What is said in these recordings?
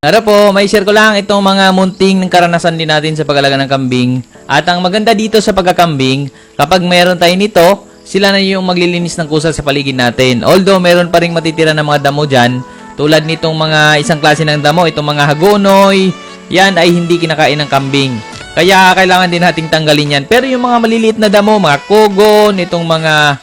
Ano po, may share ko lang itong mga munting karanasan din natin sa pag-alaga ng kambing. At ang maganda dito sa pagkakambing, kapag mayroon tayo nito, sila na yung maglilinis ng kusa sa paligid natin. Although mayroon pa rin matitira ng mga damo dyan, tulad nitong mga isang klase ng damo, itong mga hagonoy, yan ay hindi kinakain ng kambing. Kaya kailangan din nating tanggalin yan. Pero yung mga maliliit na damo, mga kogon, itong mga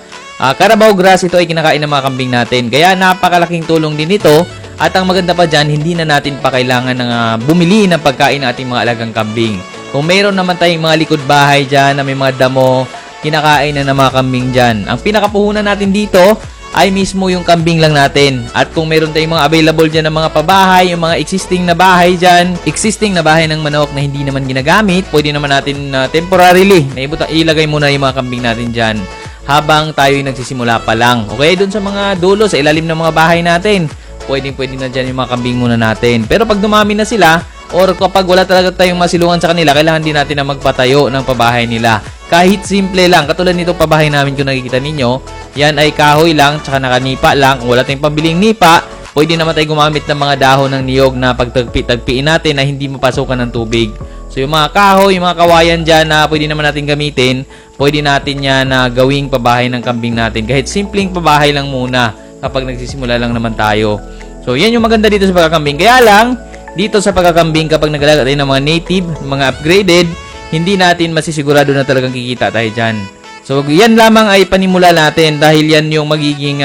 Carabao grass, ito ay kinakain ng mga kambing natin. Kaya napakalaking tulong din ito. At ang maganda pa dyan, hindi na natin pa kailangan ng bumili ng pagkain ng ating mga alagang kambing. Kung mayroon naman tayong mga likod bahay dyan na may mga damo, kinakain na ng mga kambing dyan. Ang pinakapuhunan natin dito ay mismo yung kambing lang natin. At kung mayroon tayong mga available dyan ng mga pabahay, yung mga existing na bahay dyan, existing na bahay ng manok na hindi naman ginagamit, pwede naman natin temporarily na ilagay muna yung mga kambing natin dyan habang tayo yung nagsisimula pa lang. Okay, dun sa mga dulo, sa ilalim ng mga bahay natin, pwede na dyan yung mga kambing muna natin. Pero pag dumami na sila, or kapag wala talaga tayong masilungan sa kanila, kailangan din natin na magpatayo ng pabahay nila. Kahit simple lang, katulad nitong pabahay namin kung nakikita ninyo, yan ay kahoy lang, tsaka nakanipa lang. Kung wala tayong pabiling nipa, pwede naman tayo gumamit ng mga dahon ng niyog na pagtagpiin natin na hindi mapasukan ng tubig. So yung mga kahoy, yung mga kawayan dyan na pwede naman natin gamitin, pwede natin yan na gawing pabahay ng kambing natin. Kahit simpleng pabahay lang muna kapag nagsisimula lang naman tayo. So yan yung maganda dito sa pagkakambing. Kaya lang, dito sa pagkakambing kapag nagalaga tayo ng mga native, mga upgraded, hindi natin masisigurado na talagang kikita tayo dyan. So yan lamang ay panimula natin dahil yan yung magiging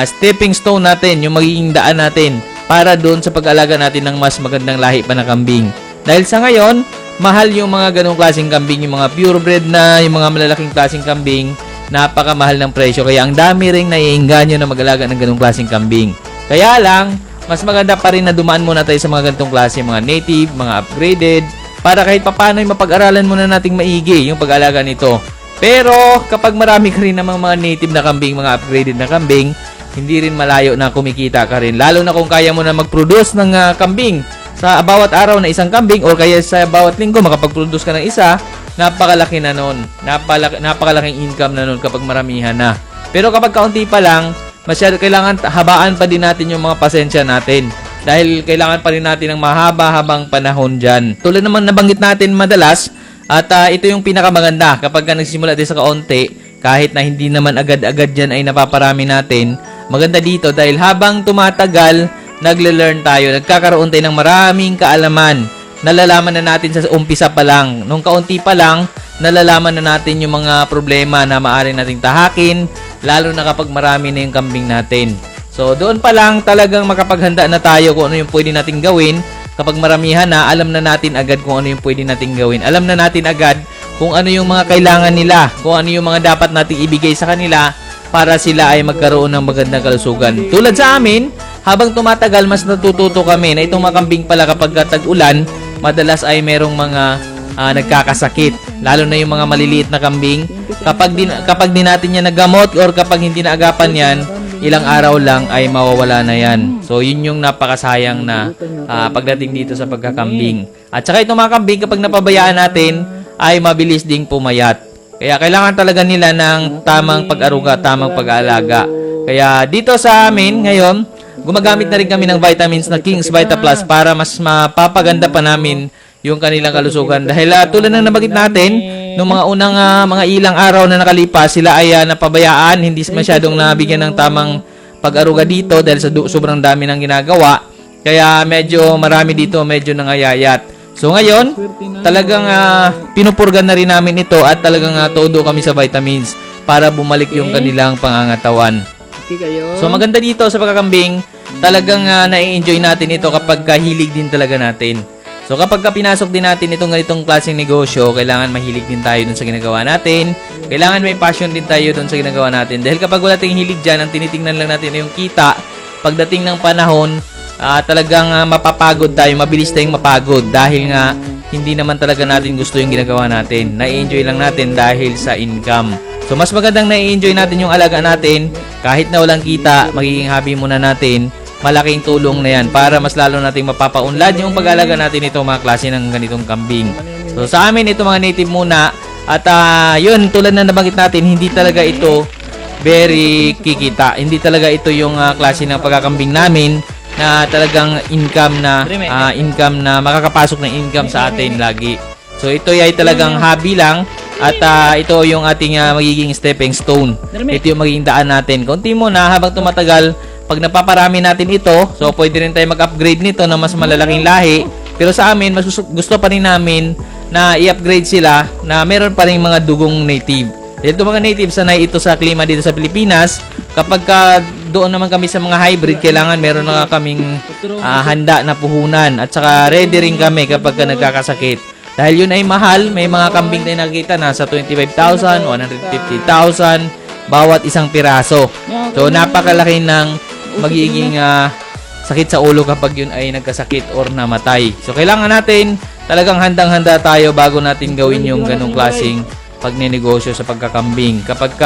stepping stone natin, yung magiging daan natin para doon sa pag-alaga natin ng mas magandang lahi pa na kambing. Dahil sa ngayon, mahal yung mga ganong klaseng kambing, yung mga purebred na, yung mga malalaking klaseng kambing, napakamahal ng presyo. Kaya ang dami ring naiinganyo na mag-alaga ng ganong klaseng kambing. Kaya lang, mas maganda pa rin na dumaan muna tayo sa mga ganitong klase, mga native, mga upgraded, para kahit papano ay mapag-aralan muna nating maigi yung pag-alaga nito. Pero kapag marami ka rin namang mga native na kambing, mga upgraded na kambing, hindi rin malayo na kumikita ka rin. Lalo na kung kaya mo na mag-produce ng kambing sa bawat araw na isang kambing or kaya sa bawat linggo makapag-produce ka ng isa, napakalaki na nun. Napakalaking income na nun kapag maramihan na. Pero kapag kaunti pa lang, masyado kailangan habaan pa din natin yung mga pasensya natin. Dahil kailangan pa rin natin ng mahaba-habang panahon dyan. Tulad naman nabanggit natin madalas, at ito yung pinakamaganda kapag nagsimula din sa kaunti, kahit na hindi naman agad-agad dyan ay napaparami natin, maganda dito dahil habang tumatagal, nagle-learn tayo, nagkakaroon tayo ng maraming kaalaman. Nalalaman na natin sa umpisa pa lang. Nung kaunti pa lang, nalalaman na natin yung mga problema na maaari nating tahakin, lalo na kapag marami na yung kambing natin. So, doon pa lang talagang makapaghanda na tayo kung ano yung pwede nating gawin. Kapag maramihan na, alam na natin agad kung ano yung pwede nating gawin. Alam na natin agad kung ano yung mga kailangan nila, kung ano yung mga dapat nating ibigay sa kanila para sila ay magkaroon ng magandang kalusugan. Tulad sa amin, habang tumatagal, mas natututo kami na itong mga kambing pala kapag tag-ulan, madalas ay merong mga nagkakasakit. Lalo na yung mga maliliit na kambing. Kapag di natin yan nagamot or kapag hindi naagapan yan, ilang araw lang ay mawawala na yan. So, yun yung napakasayang na pagdating dito sa pagkakambing. At saka itong mga kambing, kapag napabayaan natin, ay mabilis ding pumayat. Kaya kailangan talaga nila ng tamang pag-aruga, tamang pag-aalaga. Kaya dito sa amin ngayon, gumagamit na rin kami ng vitamins na King's Vita Plus para mas mapapaganda pa namin yung kanilang kalusugan. Dahil tulad ng nabanggit natin, nung mga unang mga ilang araw na nakalipas, sila ay napabayaan, hindi masyadong nabigyan ng tamang pag-aruga dito dahil sa sobrang dami ng ginagawa. Kaya medyo marami dito, medyo nangayayat. So ngayon, talagang pinupurgan na rin namin ito at talagang todo kami sa vitamins para bumalik yung kanilang pangangatawan. So maganda dito sa pagkakambing, talagang na-enjoy natin ito kapag kahilig din talaga natin. So kapag pinasok din natin itong ganitong klaseng negosyo, kailangan mahilig din tayo dun sa ginagawa natin. Kailangan may passion din tayo dun sa ginagawa natin. Dahil kapag wala tayong hilig dyan, ang tinitingnan lang natin yung kita. Pagdating ng panahon, talagang mapapagod tayo, mabilis tayong mapagod. Dahil nga, hindi naman talaga natin gusto yung ginagawa natin. Na-enjoy lang natin dahil sa income. So mas magandang na-enjoy natin yung alaga natin. Kahit na walang kita, magiging hobby muna natin. Malaking tulong na yan para mas lalo nating mapapaunlad yung pag-alaga natin ito mga klase ng ganitong kambing. So sa amin ito mga native muna at yun tulad na nabanggit natin, hindi talaga ito very kikita. Hindi talaga ito yung klase ng pagkakambing namin na talagang income na makakapasok ng income sa atin lagi. So ito ay talagang hobby lang at ito yung ating magiging stepping stone. Ito yung magiging daan natin. Konti muna habang tumatagal, pag napaparami natin ito, so pwede rin tayo mag-upgrade nito na mas malalaking lahi. Pero sa amin, mas gusto pa rin namin na i-upgrade sila na meron pa rin mga dugong native. Ito mga native, sanay ito sa klima dito sa Pilipinas. Kapag doon naman kami sa mga hybrid, kailangan meron na kaming handa na puhunan. At saka ready rin kami kapag nagkakasakit. Dahil yun ay mahal, may mga kambing tayo nakikita na sa 25,000, 150,000 bawat isang piraso. So napakalaki ng magiging sakit sa ulo kapag yun ay nagkasakit or namatay. So kailangan natin talagang handang-handa tayo bago natin gawin yung ganong klaseng pagninegosyo sa pagkakambing. Kapag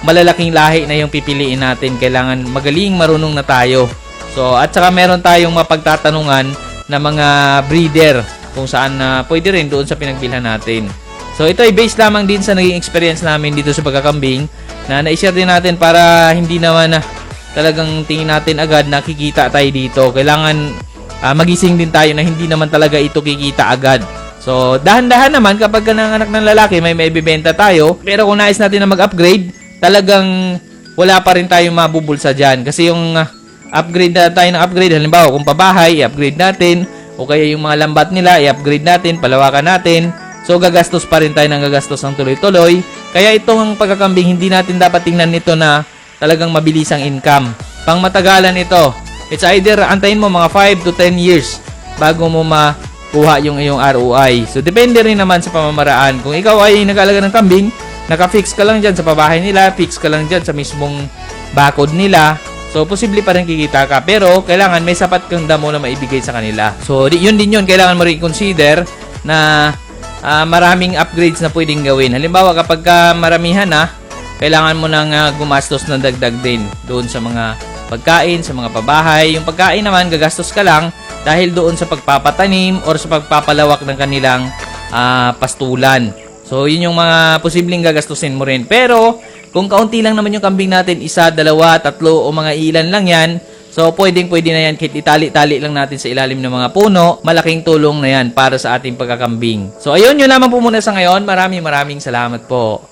malalaking lahi na yung pipiliin natin, kailangan magaling marunong na tayo. So at saka meron tayong mapagtatanungan na mga breeder kung saan pwede rin doon sa pinagbilhan natin. So ito ay based lamang din sa naging experience namin dito sa pagkakambing na na-share din natin para hindi naman talagang tingin natin agad na kikita tayo dito. Kailangan magising din tayo na hindi naman talaga ito kikita agad. So dahan-dahan naman kapag nanganak ng lalaki may maibibenta tayo. Pero kung nais natin na mag-upgrade, talagang wala pa rin tayong mabubulsa dyan. Kasi yung upgrade na tayo ng upgrade, halimbawa kung pabahay, i-upgrade natin. O kaya yung mga lambat nila, i-upgrade natin, palawakan natin. So gagastos pa rin tayo ng gagastos ng tuloy-tuloy. Kaya itong pagkakambing, hindi natin dapat tingnan nito na talagang mabilisang income. Pang matagalan ito. It's either antayin mo mga 5 to 10 years bago mo makuha yung iyong ROI. So depende rin naman sa pamamaraan. Kung ikaw ay nag-aalaga ng kambing, naka-fix ka lang dyan sa pabahay nila, fix ka lang dyan sa mismong bakod nila. So posible pa rin kikita ka. Pero kailangan may sapat kang damo na maibigay sa kanila. So yun din yun. Kailangan mo rin consider na maraming upgrades na pwedeng gawin. Halimbawa kapag maramihan na, kailangan mo nang gumastos ng dagdag din doon sa mga pagkain, sa mga pabahay. Yung pagkain naman, gagastos ka lang dahil doon sa pagpapatanim or sa pagpapalawak ng kanilang pastulan. So, yun yung mga posibleng gagastusin mo rin. Pero, kung kaunti lang naman yung kambing natin, 1, 2, 3 o mga ilan lang yan, so pwede na yan kahit itali-tali lang natin sa ilalim ng mga puno. Malaking tulong na yan para sa ating pagkakambing. So, ayun, yun lamang po muna sa ngayon. Maraming salamat po.